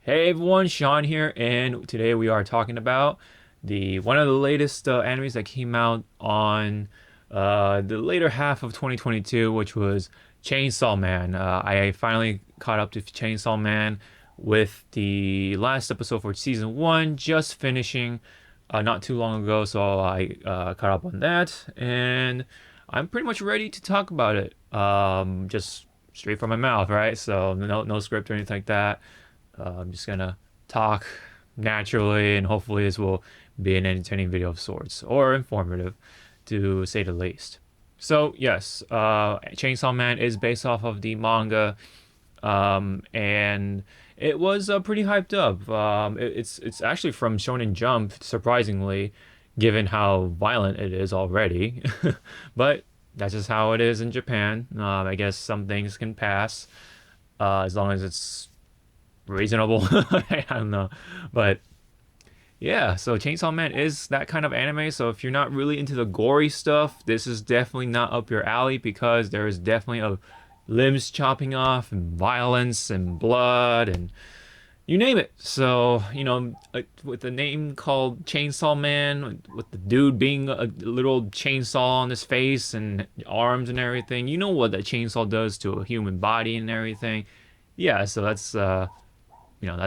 Hey everyone, Sean here, and today we are talking about the one of the latest animes that came out on the later half of 2022, which was Chainsaw Man. I finally caught up to Chainsaw Man with the last episode for season one, just finishing not too long ago, so I caught up on that, and I'm pretty much ready to talk about it. Just straight from my mouth, right? So no script or anything like that. I'm just gonna talk naturally, and hopefully this will be an entertaining video of sorts, or informative, to say the least. So yes, Chainsaw Man is based off of the manga, and it was pretty hyped up. It's actually from Shonen Jump, surprisingly, given how violent it is already. But that's just how it is in Japan. I guess some things can pass as long as it's reasonable. I don't know, but yeah. So Chainsaw Man is that kind of anime. So if you're not really into the gory stuff, this is definitely not up your alley because there is definitely a limbs chopping off and violence and blood and you name it. So with the name called Chainsaw Man, with the dude being a little chainsaw on his face and arms and everything, you know what that chainsaw does to a human body and everything. Yeah, so that's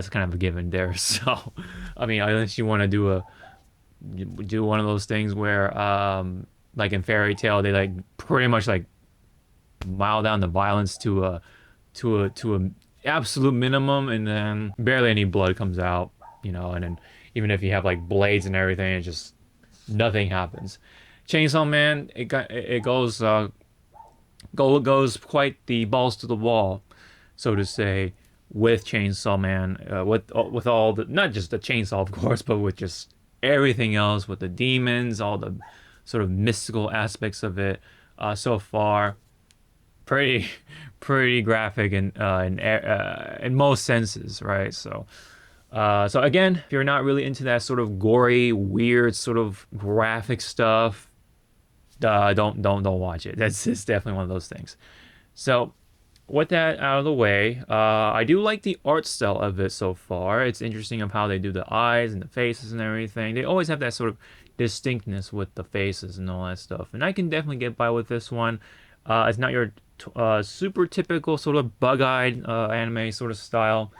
kind of a given there. So, I mean, unless you want to do one of those things where, like in Fairy Tale, they like pretty much like mile down the violence to a absolute minimum, and then barely any blood comes out, and then even if you have like blades and everything, it just nothing happens. Chainsaw Man, it goes quite the balls to the wall, so to say, with Chainsaw Man, with all the, not just the chainsaw of course, but with just everything else, with the demons, all the sort of mystical aspects of it. So far, pretty pretty graphic in most senses, right? So again, if you're not really into that sort of gory, weird, sort of graphic stuff, don't watch it. That's It's definitely one of those things. So with that out of the way, I do like the art style of it so far. It's interesting of how they do the eyes and the faces and everything. They always have that sort of distinctness with the faces and all that stuff. And I can definitely get by with this one. It's not your super typical sort of bug-eyed anime sort of style.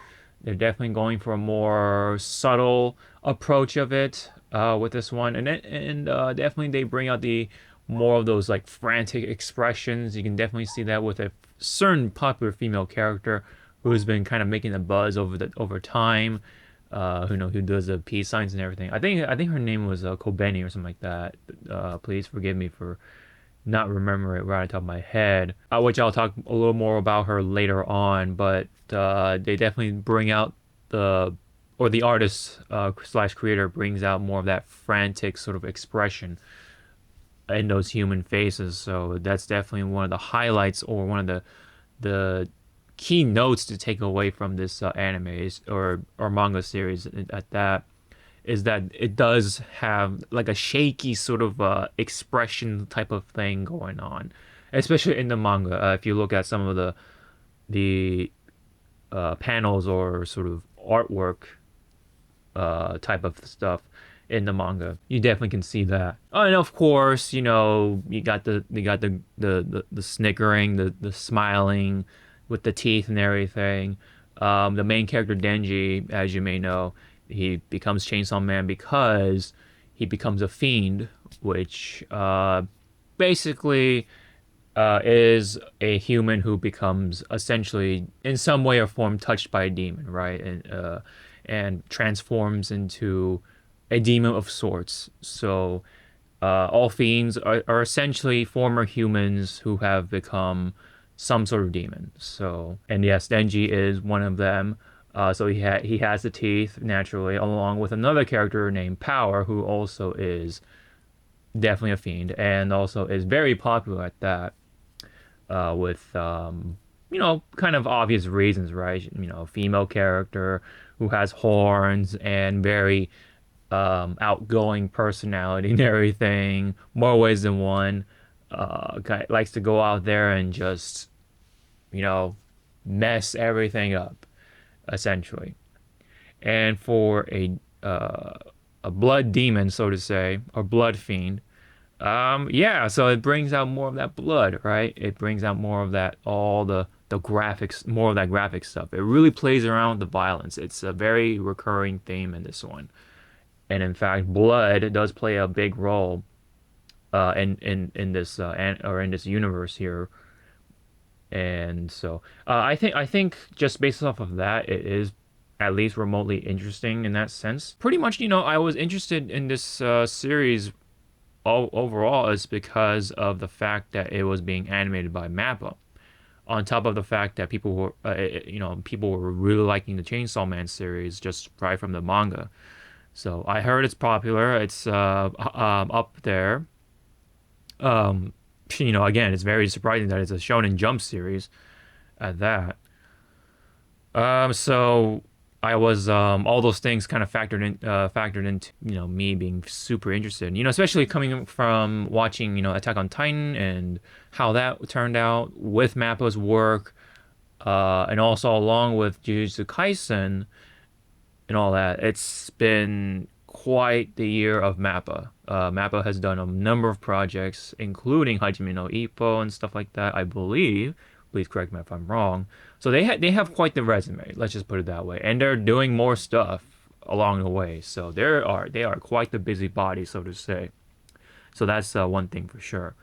They're definitely going for a more subtle approach of it with this one, and definitely they bring out the more of those like frantic expressions. You can definitely see that with a certain popular female character who's been kind of making the buzz over time. Who does the peace signs and everything. I think her name was Kobeni or something like that. Please forgive me for not remember it right on top of my head, which I'll talk a little more about her later on. But they definitely bring out the artist slash creator brings out more of that frantic sort of expression in those human faces. So that's definitely one of the highlights, or one of the key notes to take away from this anime or manga series at that, is that it does have like a shaky sort of expression type of thing going on, especially in the manga. If you look at some of the panels or sort of artwork type of stuff in the manga, you definitely can see that. Oh, and of course, you got the snickering, the smiling with the teeth and everything. The main character Denji, as you may know, he becomes Chainsaw Man because he becomes a fiend, which basically is a human who becomes essentially in some way or form touched by a demon, right? And transforms into a demon of sorts. So all fiends are essentially former humans who have become some sort of demon. So, and yes, Denji is one of them. So he has the teeth naturally, along with another character named Power, who also is definitely a fiend and also is very popular at that. With kind of obvious reasons, right? Female character who has horns and very outgoing personality and everything, more ways than one. Likes to go out there and just, mess everything up, essentially. and for a blood demon, so to say, or blood fiend. Yeah, so it brings out more of that blood, right? It brings out more of that, all the graphics, more of that graphic stuff. It really plays around with the violence. It's a very recurring theme in this one. And in fact, blood does play a big role in this or in this universe here. And so I think just based off of that, it is at least remotely interesting in that sense. Pretty much, I was interested in this series overall is because of the fact that it was being animated by Mappa. On top of the fact that people were really liking the Chainsaw Man series just right from the manga. So I heard it's popular. It's up there. Um, again, it's very surprising that it's a Shonen Jump series at that. So I was all those things kind of factored into me being super interested. Especially coming from watching Attack on Titan and how that turned out with Mappa's work, and also along with Jujutsu Kaisen and all that. It's been quite the year of Mappa. Mappa has done a number of projects, including Hajime no Ippo and stuff like that, I believe. Please correct me if I'm wrong. So they have quite the resume. Let's just put it that way, and they're doing more stuff along the way. So they are quite the busybody, so to say. So that's one thing for sure.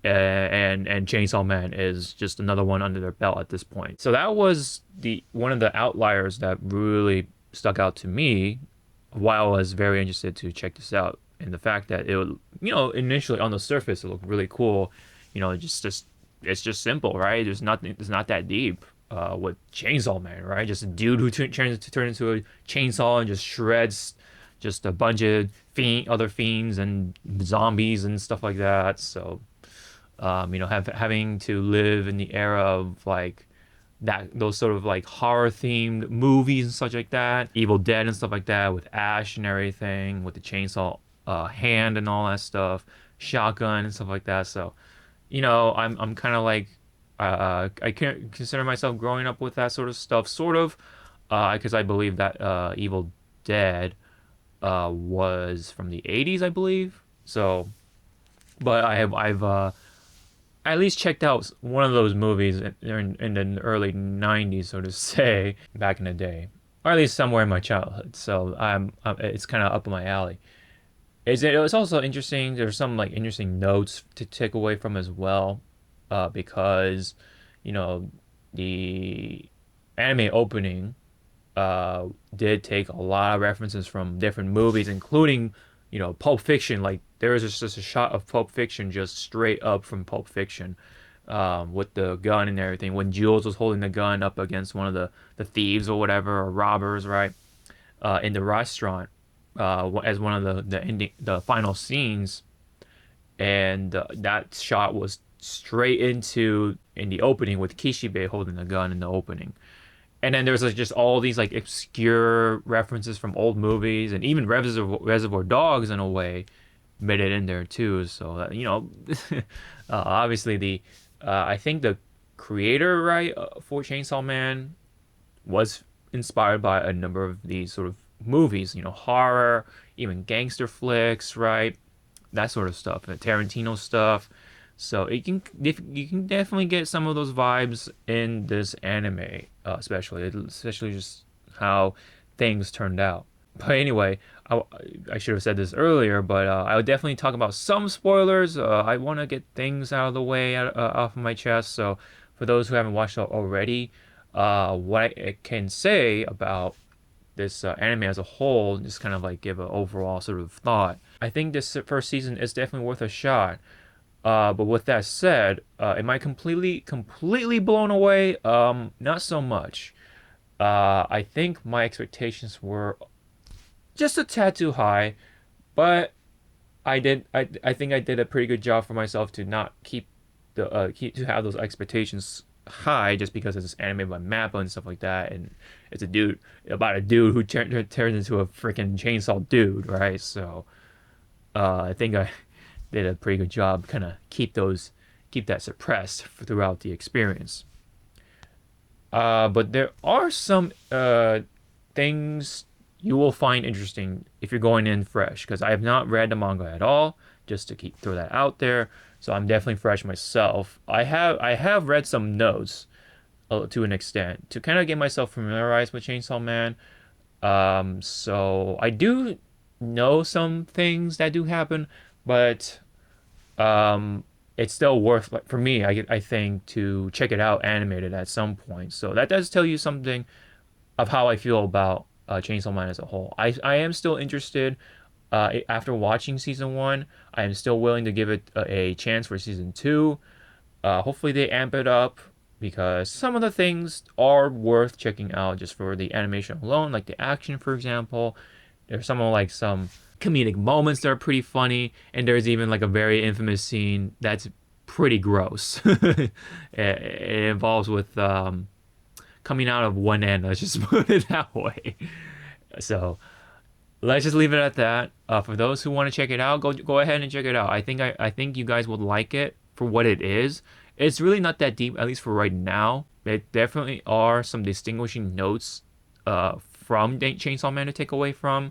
And Chainsaw Man is just another one under their belt at this point. So that was the one of the outliers that really stuck out to me while I was very interested to check this out. And the fact that it would, initially on the surface it looked really cool. Just it's just simple, right? There's nothing. It's not that deep. With Chainsaw Man, right? Just a dude who turn into a chainsaw and just shreds just a bunch of other fiends and zombies and stuff like that. So, having to live in the era of like that, those sort of like horror themed movies and such like that, Evil Dead and stuff like that, with Ash and everything, with the chainsaw hand and all that stuff, shotgun and stuff like that. So, I'm kind of like I can't consider myself growing up with that sort of stuff, sort of, because I believe that Evil Dead was from the 80s, I believe. So, but I've at least checked out one of those movies in the early 90s, so to say, back in the day, or at least somewhere in my childhood. So it's kind of up my alley. It's also interesting. There's some like interesting notes to take away from as well, because you know the anime opening did take a lot of references from different movies, including Pulp Fiction. Like there was just a shot of Pulp Fiction just straight up from Pulp Fiction, with the gun and everything. When Jules was holding the gun up against one of the thieves or whatever, or robbers, right, in the restaurant, as one of the final scenes, and that shot was straight into in the opening with Kishibe holding the gun in the opening. And then there's like just all these like obscure references from old movies, and even Reservoir Dogs in a way made it in there too. So obviously I think the creator, right, for Chainsaw Man was inspired by a number of these sort of movies, horror, even gangster flicks, right, that sort of stuff, and Tarantino stuff. So you can definitely get some of those vibes in this anime, especially just how things turned out. But anyway, I should have said this earlier, but I would definitely talk about some spoilers. I want to get things out of the way off of my chest. So for those who haven't watched it already, what I can say about this anime as a whole, just kind of like give an overall sort of thought. I think this first season is definitely worth a shot. But with that said, am I completely blown away? Not so much. I think my expectations were just a tad too high, but I think I did a pretty good job for myself to not to have those expectations high, just because it's anime by Mappa and stuff like that, and it's about a dude who turns into a freaking chainsaw dude, right? So I think I did a pretty good job kind of keep that suppressed throughout the experience. But there are some things you will find interesting if you're going in fresh, because I have not read the manga at all, just to keep throw that out there. So I'm definitely fresh myself. I have read some notes to an extent to kind of get myself familiarized with Chainsaw Man. So I do know some things that do happen, but it's still worth, like, for me, I think, to check it out animated at some point. So that does tell you something of how I feel about Chainsaw Man as a whole. I am still interested after watching season one. I am still willing to give it a chance for season two. Hopefully they amp it up because some of the things are worth checking out just for the animation alone, like the action, for example. There's some comedic moments that are pretty funny, and there's even like a very infamous scene that's pretty gross. It involves with coming out of one end. Let's just put it that way. So let's just leave it at that. For those who want to check it out, go ahead and check it out. I think you guys would like it for what it is. It's really not that deep, at least for right now. There definitely are some distinguishing notes from Chainsaw Man to take away from.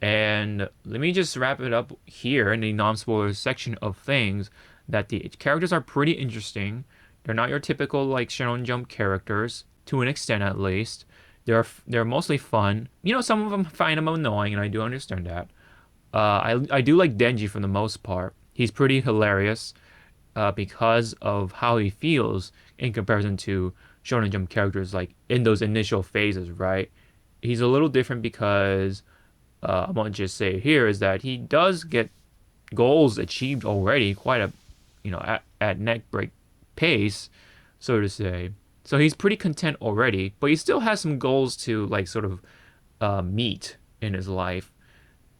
And let me just wrap it up here in the non-spoiler section of things, that the characters are pretty interesting. They're not your typical like Shonen Jump characters, to an extent at least. They're mostly fun. You know, some of them find them annoying, and I do understand that. I do like Denji for the most part. He's pretty hilarious because of how he feels in comparison to Shonen Jump characters like in those initial phases, right? He's a little different because I want to just say here is that he does get goals achieved already, quite a, at neck break pace, so to say. So he's pretty content already, but he still has some goals to like sort of meet in his life,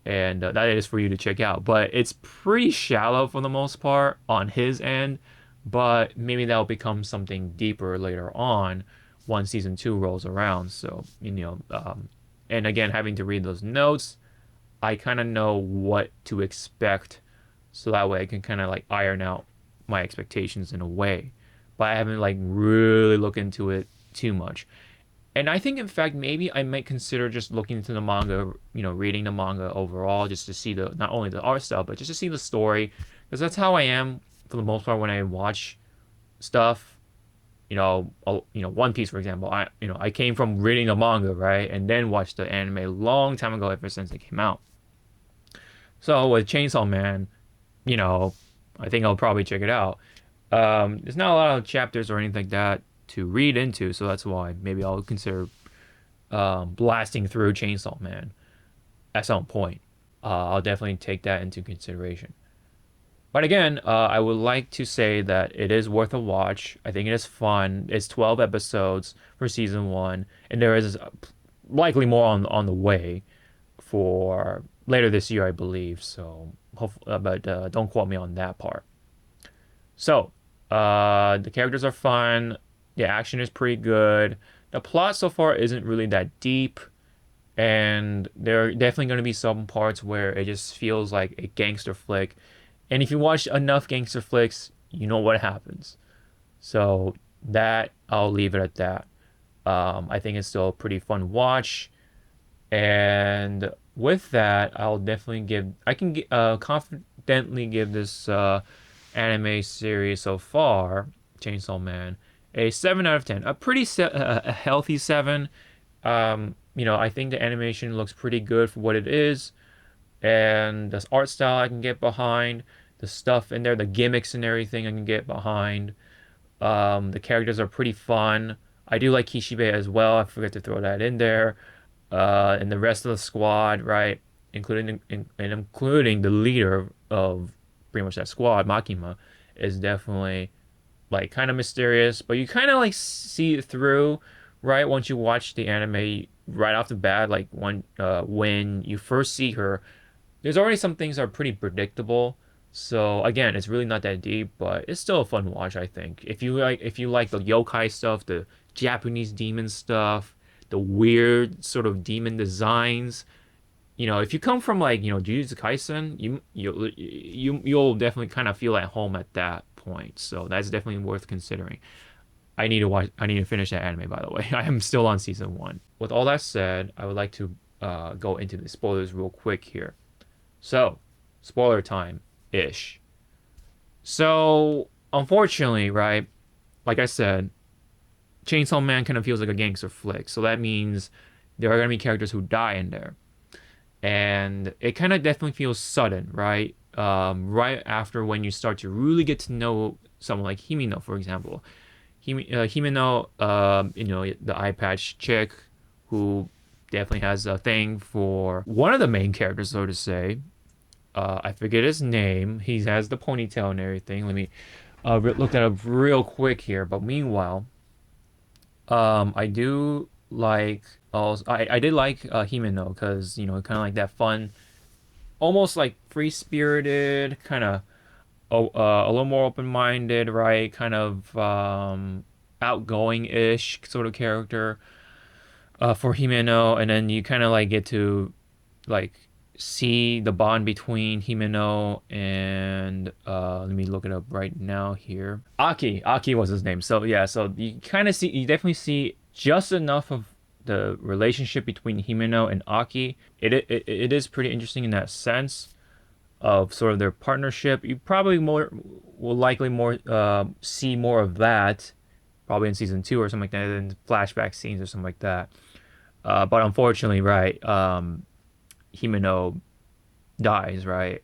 and that is for you to check out. But it's pretty shallow for the most part on his end, but maybe that'll become something deeper later on once season two rolls around. So and again, having to read those notes, I kind of know what to expect, so that way I can kind of like iron out my expectations in a way. But I haven't like really looked into it too much. And I think, in fact, maybe I might consider just looking into the manga, reading the manga overall, just to see the not only the art style, but just to see the story, because that's how I am for the most part when I watch stuff. One Piece, for example. I came from reading the manga, right, and then watched the anime a long time ago, ever since it came out. So with Chainsaw Man, I think I'll probably check it out. There's not a lot of chapters or anything like that to read into, so that's why maybe I'll consider blasting through Chainsaw Man at some point. I'll definitely take that into consideration. But again, I would like to say that it is worth a watch. I think it is fun. It's 12 episodes for season one, and there is likely more on the way for later this year, I believe. So, but don't quote me on that part. So, the characters are fun. The action is pretty good. The plot so far isn't really that deep, and there are definitely going to be some parts where it just feels like a gangster flick. And if you watch enough gangster flicks, you know what happens. So that, I'll leave it at that. I think it's still a pretty fun watch. And with that, I can confidently give this anime series so far, Chainsaw Man, a 7 out of 10. A healthy 7. I think the animation looks pretty good for what it is. And the art style I can get behind. The stuff in there, the gimmicks and everything I can get behind. The characters are pretty fun. I do like Kishibe as well. I forgot to throw that in there. And the rest of the squad, right, including the leader of pretty much that squad, Makima, is definitely like kind of mysterious, but you kind of like see it through, right? Once you watch the anime right off the bat, like when you first see her, there's already some things that are pretty predictable. So again, it's really not that deep, but it's still a fun watch, I think. If you like the yokai stuff, the Japanese demon stuff, the weird sort of demon designs, if you come from like, Jujutsu Kaisen, you'll definitely kind of feel at home at that point. So that's definitely worth considering. I need to finish that anime, by the way. I am still on season one. With all that said, I would like to go into the spoilers real quick here. So, spoiler time ish. So, unfortunately, right, like I said, Chainsaw Man kind of feels like a gangster flick. So that means there are going to be characters who die in there. And it kind of definitely feels sudden, right? Right after when you start to really get to know someone like Himino, for example. Himino, the eye patch chick who definitely has a thing for one of the main characters, so to say. I forget his name. He has the ponytail and everything. Let me look that up real quick here. But meanwhile, I do like also I did like Himeno because kind of like that fun, almost like free spirited kind of a little more open minded, right? Kind of outgoing ish sort of character for Himeno, and then you kind of like get to like see the bond between Himeno and let me look it up right now here. Aki was his name. So yeah, so you definitely see just enough of the relationship between Himeno and Aki. It is pretty interesting in that sense of sort of their partnership. You probably more will likely more see more of that probably in season two or something like that, in flashback scenes or something like that. But unfortunately, right, Himeno dies, right?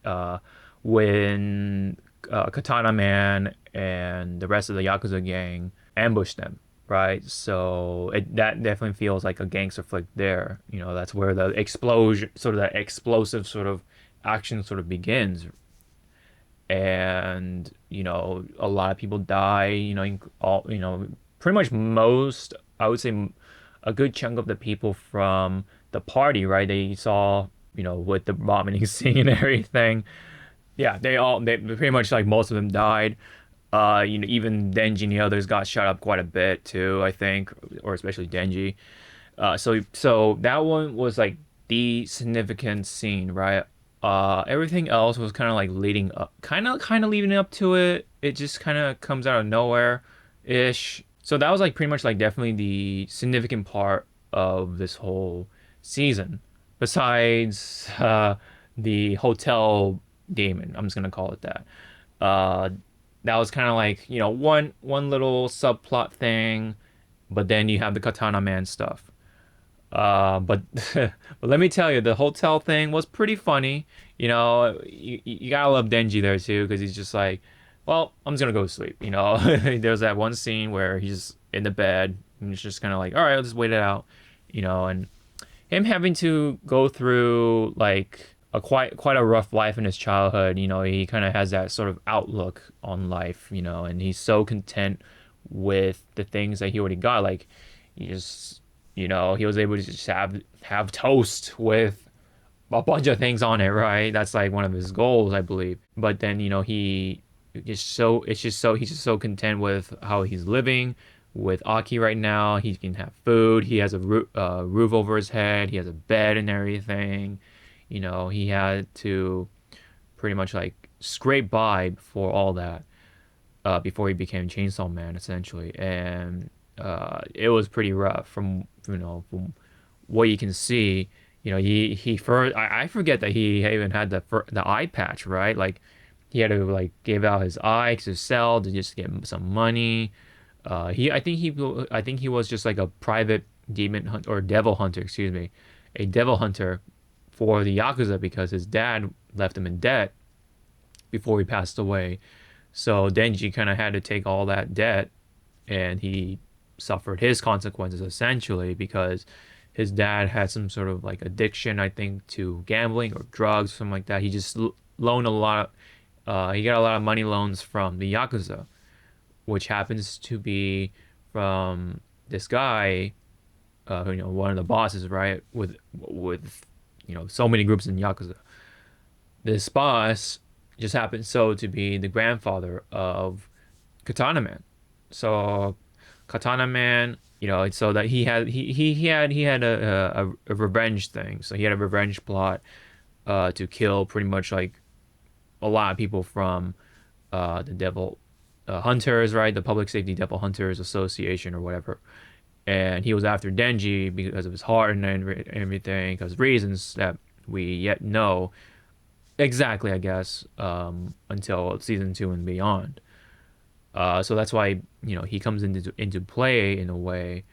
When Katana Man and the rest of the Yakuza gang ambush them, right? So that definitely feels like a gangster flick there. That's where the explosion, sort of that explosive sort of action sort of begins. And, a lot of people die, pretty much most, I would say a good chunk of the people from the party, right? They saw, with the vomiting scene and everything. Yeah, they pretty much like most of them died. Even Denji and the others got shot up quite a bit too, I think, or especially Denji. So that one was like the significant scene, right? Everything else was kind of like leading up, kind of leading up to it. It just kind of comes out of nowhere, ish. So that was like pretty much like definitely the significant part of this whole season. Besides the hotel demon, I'm just gonna call it that. Uh, that was kind of like one little subplot thing, but then you have the Katana Man stuff. But but let me tell you, the hotel thing was pretty funny. You gotta love Denji there too, because he's just like, well, I'm just gonna go to sleep. There's that one scene where he's in the bed and he's just kind of like, all right, I'll just wait it out. And him having to go through like a quite a rough life in his childhood. He kind of has that sort of outlook on life. And he's so content with the things that he already got. Like he just he was able to just have toast with a bunch of things on it, right? That's like one of his goals, I believe. But then he's just so content with how he's living with Aki right now. He can have food. He has a roof over his head. He has a bed and everything. He had to pretty much like scrape by before all that, before he became Chainsaw Man, essentially. And it was pretty rough from what you can see. He first, I forget that he even had the eye patch, right? Like he had to like give out his eye to sell to just get some money. I think he was just like a private demon hunt or devil hunter, excuse me, a devil hunter for the Yakuza because his dad left him in debt before he passed away. So Denji kind of had to take all that debt, and he suffered his consequences essentially because his dad had some sort of like addiction, I think, to gambling or drugs, something like that. He just loaned a lot. He got a lot of money loans from the Yakuza, which happens to be from this guy, one of the bosses, right? With so many groups in Yakuza. This boss just happens to be the grandfather of Katana Man. So Katana Man, so that he had a revenge thing. So he had a revenge plot to kill pretty much like a lot of people from the devil hunters, right? The Public Safety Devil Hunters Association or whatever. And he was after Denji because of his heart and everything, because reasons that we yet know exactly, I guess, until season 2 and beyond. So that's why he comes into play in a way.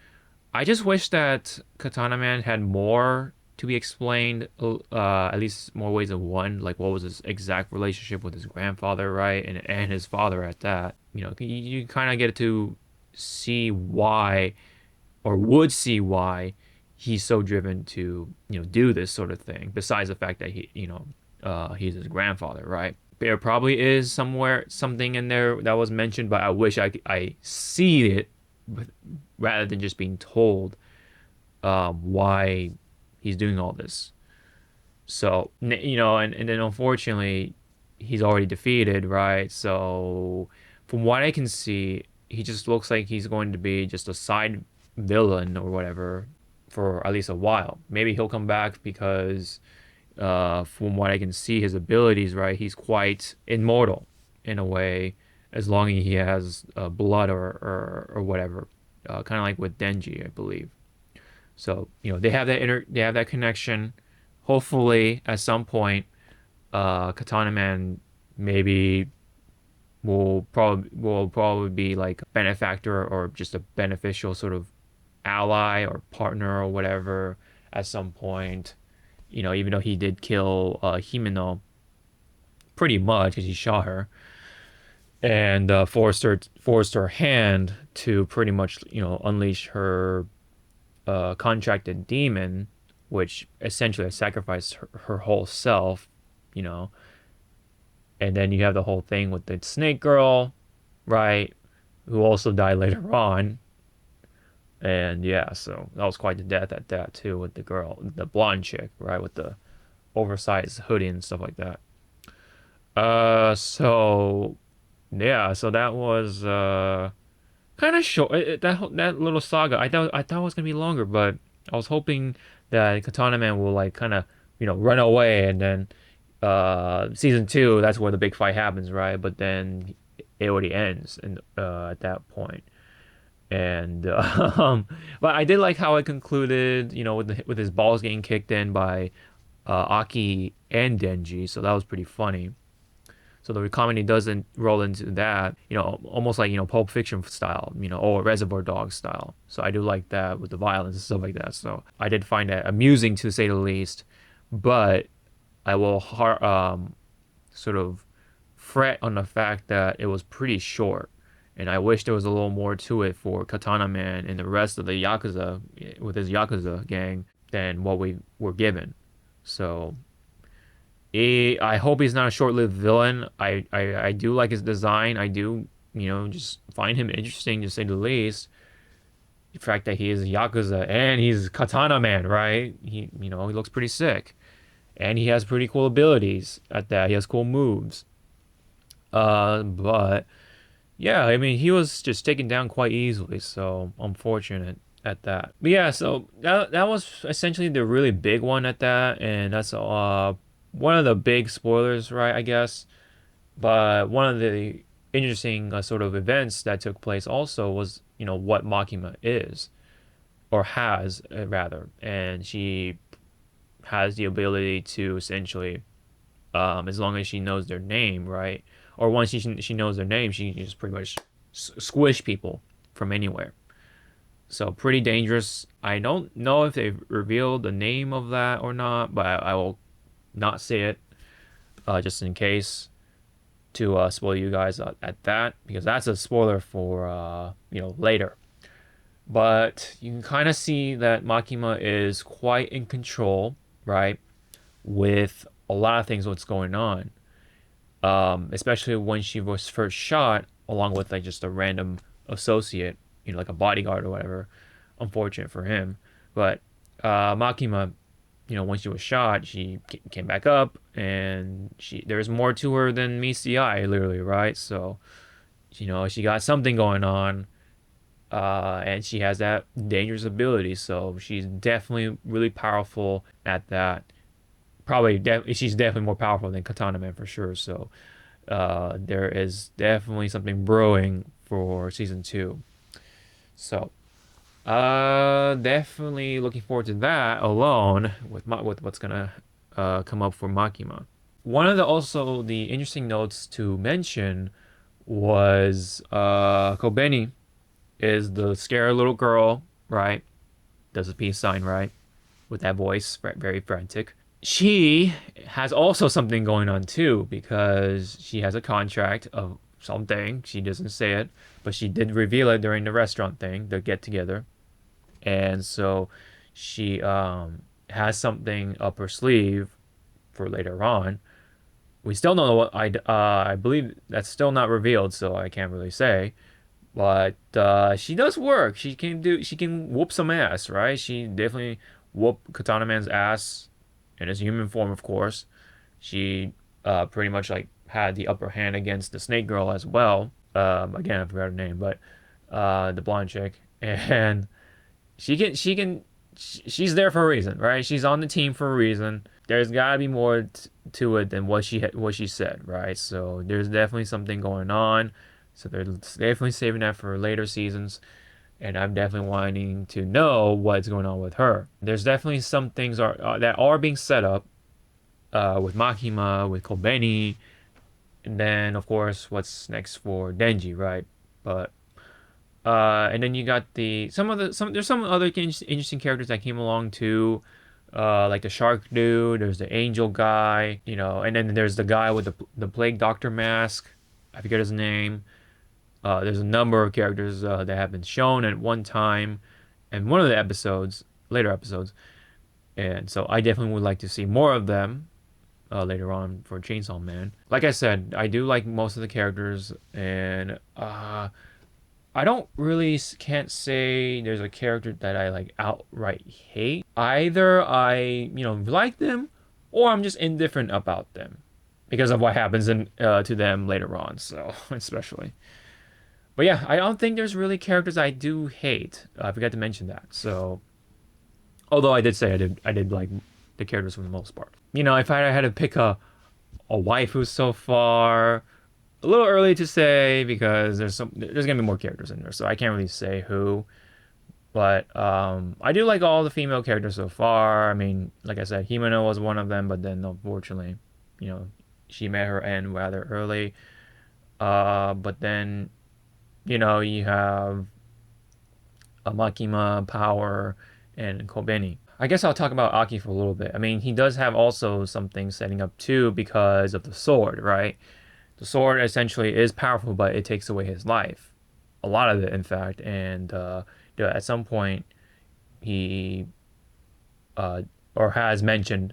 I just wish that Katana Man had more to be explained, at least more ways than one. Like, what was his exact relationship with his grandfather, right, and his father at that. You kind of get to see why, or would see why, he's so driven to do this sort of thing. Besides the fact that he's his grandfather, right? There probably is somewhere something in there that was mentioned, but I wish I see it rather than just being told why he's doing all this. So, and then unfortunately, he's already defeated, right? So, from what I can see, he just looks like he's going to be just a side villain or whatever for at least a while. Maybe he'll come back because, from what I can see, his abilities, right? He's quite immortal in a way, as long as he has blood or whatever. Kind of like with Denji, I believe. So they have that connection. Hopefully, at some point, Katana Man maybe will probably be like a benefactor or just a beneficial sort of ally or partner or whatever at some point. Even though he did kill Himeno pretty much because he shot her and forced her hand to pretty much unleash her contracted demon, which essentially sacrificed her whole self, you know. And then you have the whole thing with the snake girl, right? Who also died later on. And yeah, so that was quite the death at that too, with the girl, the blonde chick, right? With the oversized hoodie and stuff like that. So yeah, so that was kind of short. That little saga. I thought it was gonna be longer, but I was hoping that Katana Man will like kind of run away, and then season 2, that's where the big fight happens, right? But then it already ends, and at that point. And but I did like how it concluded, with his balls getting kicked in by Aki and Denji, so that was pretty funny. So the comedy doesn't roll into that, almost like Pulp Fiction style, or Reservoir Dogs style. So I do like that with the violence and stuff like that. So I did find that amusing to say the least, but I will sort of fret on the fact that it was pretty short. And I wish there was a little more to it for Katana Man and the rest of the Yakuza with his Yakuza gang than what we were given. So I hope he's not a short-lived villain. I do like his design. I do, just find him interesting to say the least. The fact that he is a Yakuza and he's Katana Man, right? He looks pretty sick. And he has pretty cool abilities at that. He has cool moves. But yeah, I mean, he was just taken down quite easily, so unfortunate at that. But yeah, so that was essentially the really big one at that, and that's one of the big spoilers, right? I guess. But one of the interesting sort of events that took place also was, what Makima is or has rather, and she has the ability to essentially, as long as she knows their name, right? Or once she knows their name, she can just pretty much squish people from anywhere. So pretty dangerous. I don't know if they've revealed the name of that or not, but I will not say it just in case to spoil you guys at that, because that's a spoiler for later. But you can kind of see that Makima is quite in control, right, with a lot of things what's going on. Especially when she was first shot, along with like just a random associate, like a bodyguard or whatever. Unfortunate for him, but Makima, when she was shot, she came back up, and there's more to her than meets the eye, literally, right? So, she got something going on, and she has that dangerous ability. So she's definitely really powerful at that. She's definitely more powerful than Katana Man for sure. So there is definitely something brewing for season two. So, definitely looking forward to that alone with what's gonna come up for Makima. One of the also the interesting notes to mention was Kobeni is the scared little girl, right? Does a peace sign, right? With that voice, very frantic. She has also something going on too because she has a contract of something. She doesn't say it, but she did reveal it during the restaurant thing, the get together. And so she has something up her sleeve for later on. We still don't know what I believe that's still not revealed, so I can't really say. But she does work. She can whoop some ass, right? She definitely whooped Katana Man's ass in his human form, of course. She pretty much like had the upper hand against the Snake Girl as well. Again, I forgot her name, but the blonde chick, and she's there for a reason, right? She's on the team for a reason. There's gotta be more to it than what she said, right? So there's definitely something going on. So they're definitely saving that for later seasons, and I'm definitely wanting to know what's going on with her. There's definitely some things that are being set up with Makima, with Kobeni, and then of course what's next for Denji, right? But and then you got there's some other interesting characters that came along too. Like the shark dude, there's the angel guy, and then there's the guy with the plague doctor mask. I forget his name. There's a number of characters that have been shown at one time in one of the later episodes, and so I definitely would like to see more of them later on for Chainsaw Man. Like I said, I do like most of the characters, and I don't really can't say there's a character that I like outright hate. Either I, like them or I'm just indifferent about them because of what happens to them later on, so especially. But yeah, I don't think there's really characters I do hate. I forgot to mention that. So, although I did say I did like the characters for the most part. If I had to pick a waifu so far, a little early to say because there's gonna be more characters in there, so I can't really say who. But I do like all the female characters so far. I mean, like I said, Himeno was one of them, but then unfortunately, you know, she met her end rather early. But then you have Makima, Power, and Kobeni. I guess I'll talk about Aki for a little bit. I mean, he does have also something setting up too because of the sword, right? The sword essentially is powerful, but it takes away his life. A lot of it, in fact. And at some point, he uh, or has mentioned,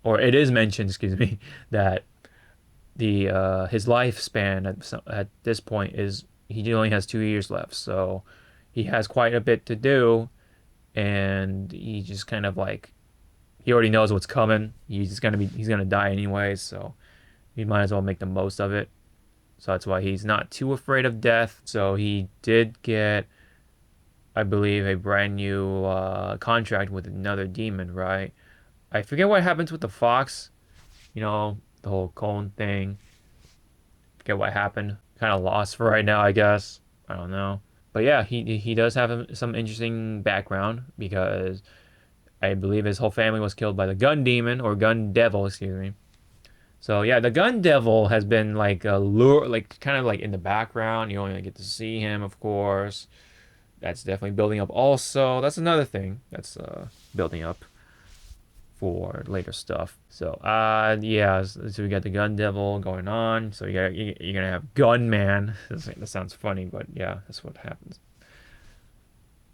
or it is mentioned, excuse me, that the his lifespan at this point is he only has 2 years left. So he has quite a bit to do, and he just kind of like he already knows what's coming. He's gonna die anyway, so he might as well make the most of it. So that's why he's not too afraid of death. So he did get, I believe, a brand new contract with another demon, right? I forget what happens with the fox. The whole cone thing. Forget what happened. Kind of lost for right now, I guess. I don't know. But yeah, he does have some interesting background because I believe his whole family was killed by the gun demon or gun devil, excuse me. So yeah, the gun devil has been like a lure, like kind of like in the background. You only get to see him, of course. That's definitely building up. Also, that's another thing that's building up for later stuff. So yeah, so we got the gun devil going on. So you're gonna have gunman. That sounds funny, but yeah, that's what happens.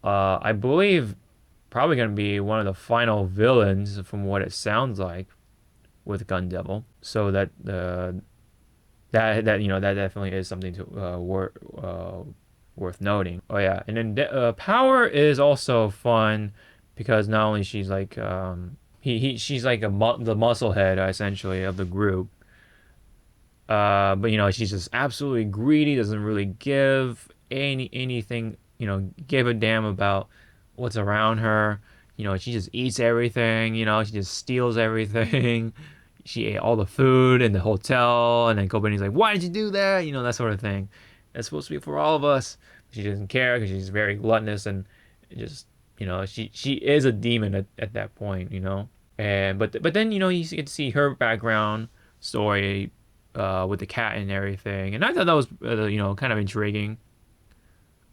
I believe probably gonna be one of the final villains from what it sounds like with Gun Devil. So that definitely is something to worth noting. Oh yeah, and then Power is also fun because not only she's like she's like the muscle head essentially of the group. But she's just absolutely greedy, doesn't really give anything, give a damn about what's around her. She just eats everything, she just steals everything. she ate all the food in the hotel, and then Kobeni's like, "Why did you do that?" You know, that sort of thing. That's supposed to be for all of us. She doesn't care because she's very gluttonous and just, she is a demon at that point, And but then you get to see her background story with the cat and everything, and I thought that was kind of intriguing.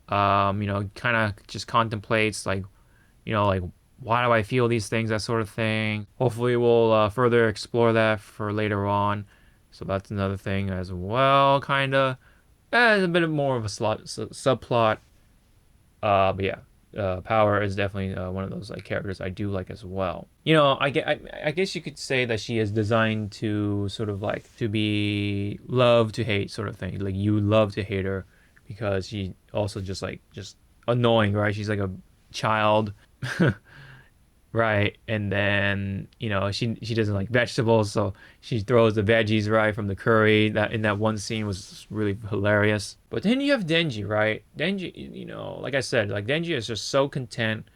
Kind of just contemplates like, like why do I feel these things, that sort of thing. Hopefully, we'll further explore that for later on. So that's another thing as well, kind of. A bit more of a subplot. But yeah, Power is definitely one of those like characters I do like as well. I guess you could say that she is designed to sort of like to be love to hate sort of thing. Like you love to hate her because she also just annoying, right? She's like a child. Right, and then she doesn't like vegetables, so she throws the veggies right from the curry. That in that one scene was really hilarious. But then you have Denji, right? Denji, like I said, like Denji is just so content,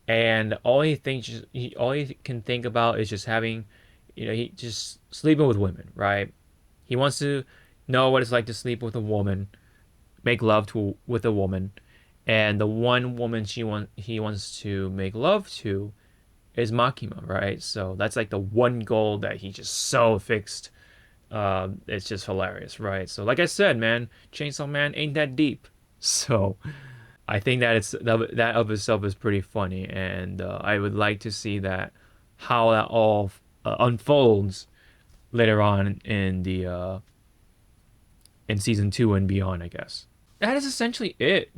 and all he can think about is just having, he just sleeping with women, right? He wants to know what it's like to sleep with a woman, make love to with a woman, and the one woman he wants to make love to is Makima, right? So that's like the one goal that he just so fixed. It's just hilarious, right? So like I said, man, Chainsaw Man ain't that deep. So I think that of itself is pretty funny, and I would like to see that how that all unfolds later on in season 2 and beyond, I guess. That is essentially it,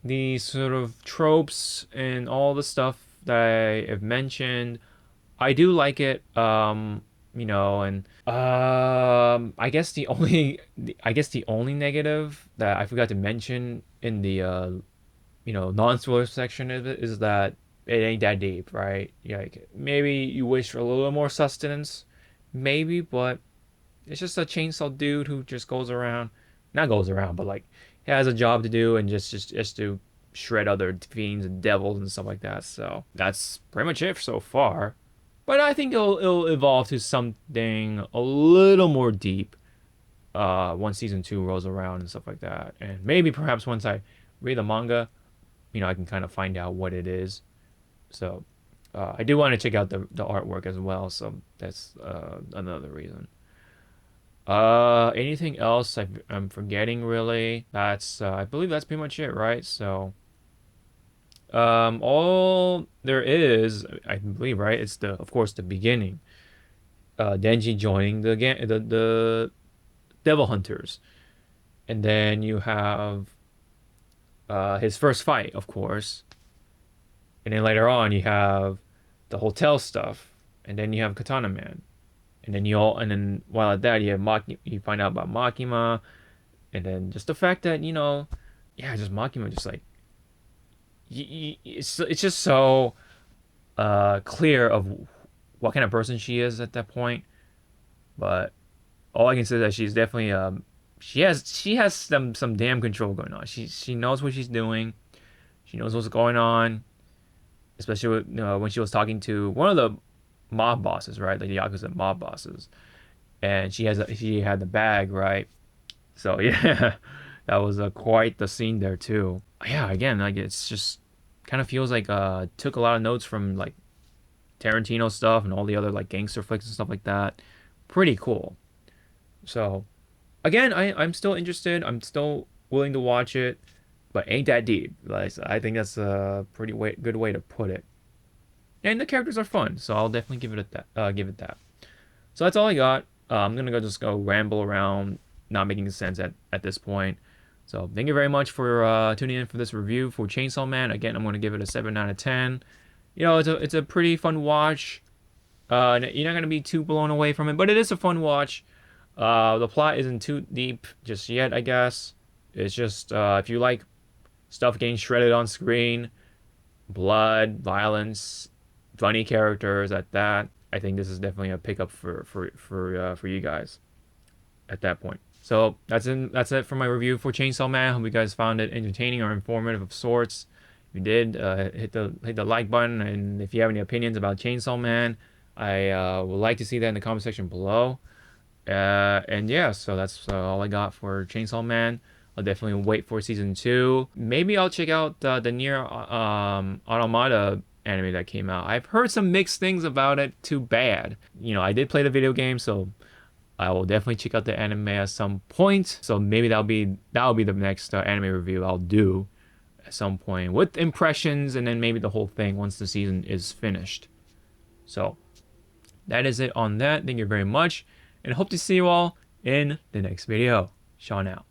the sort of tropes and all the stuff that I have mentioned. I do like it, and I guess the only negative that I forgot to mention in the non-spoiler section of it is that it ain't that deep, right? Like maybe you wish for a little more sustenance, maybe, but it's just a chainsaw dude who just not goes around, but like he has a job to do and just to shred other fiends and devils and stuff like that. So that's pretty much it so far. But I think it'll evolve to something a little more deep once season 2 rolls around and stuff like that. And maybe perhaps once I read the manga, I can kind of find out what it is. So I do want to check out the artwork as well. So that's another reason. Anything else I'm forgetting really? That's I believe that's pretty much it, right? So all there is, I believe, right? It's of course the beginning. Denji joining the Devil Hunters, and then you have his first fight, of course, and then later on you have the hotel stuff, and then you have Katana Man, and then while at that you find out about Makima, and then just the fact that just Makima just like it's just so clear of what kind of person she is at that point. But all I can say is that she's definitely she has some damn control going on. She knows what she's doing. She knows what's going on, especially when she was talking to one of the mob bosses, right? Like the Yakuza mob bosses, and she had the bag, right? So yeah, that was quite the scene there too. Yeah, again, like it's just kind of feels like took a lot of notes from like Tarantino stuff and all the other like gangster flicks and stuff like that. Pretty cool. So again, I'm still interested. I'm still willing to watch it, but ain't that deep. Like I think that's a pretty good way to put it. And the characters are fun, so I'll definitely give it that. So that's all I got. I'm gonna just go ramble around, not making sense at this point. So thank you very much for tuning in for this review for Chainsaw Man. Again, I'm gonna give it a 7 out of 10. It's a pretty fun watch. You're not gonna be too blown away from it, but it is a fun watch. The plot isn't too deep just yet, I guess. It's just if you like stuff getting shredded on screen, blood, violence, funny characters at that, I think this is definitely a pickup for you guys at that point. So that's it for my review for Chainsaw Man. I hope you guys found it entertaining or informative of sorts. If you did, hit the like button, and if you have any opinions about Chainsaw Man, I would like to see that in the comment section below. And yeah, so that's all I got for Chainsaw Man. I'll definitely wait for season 2. Maybe I'll check out the Nier Automata anime that came out. I've heard some mixed things about it. Too bad. You know, I did play the video game, so I will definitely check out the anime at some point. So maybe that'll be the next anime review I'll do at some point with impressions, and then maybe the whole thing once the season is finished. So that is it on that. Thank you very much, and hope to see you all in the next video. Sean out.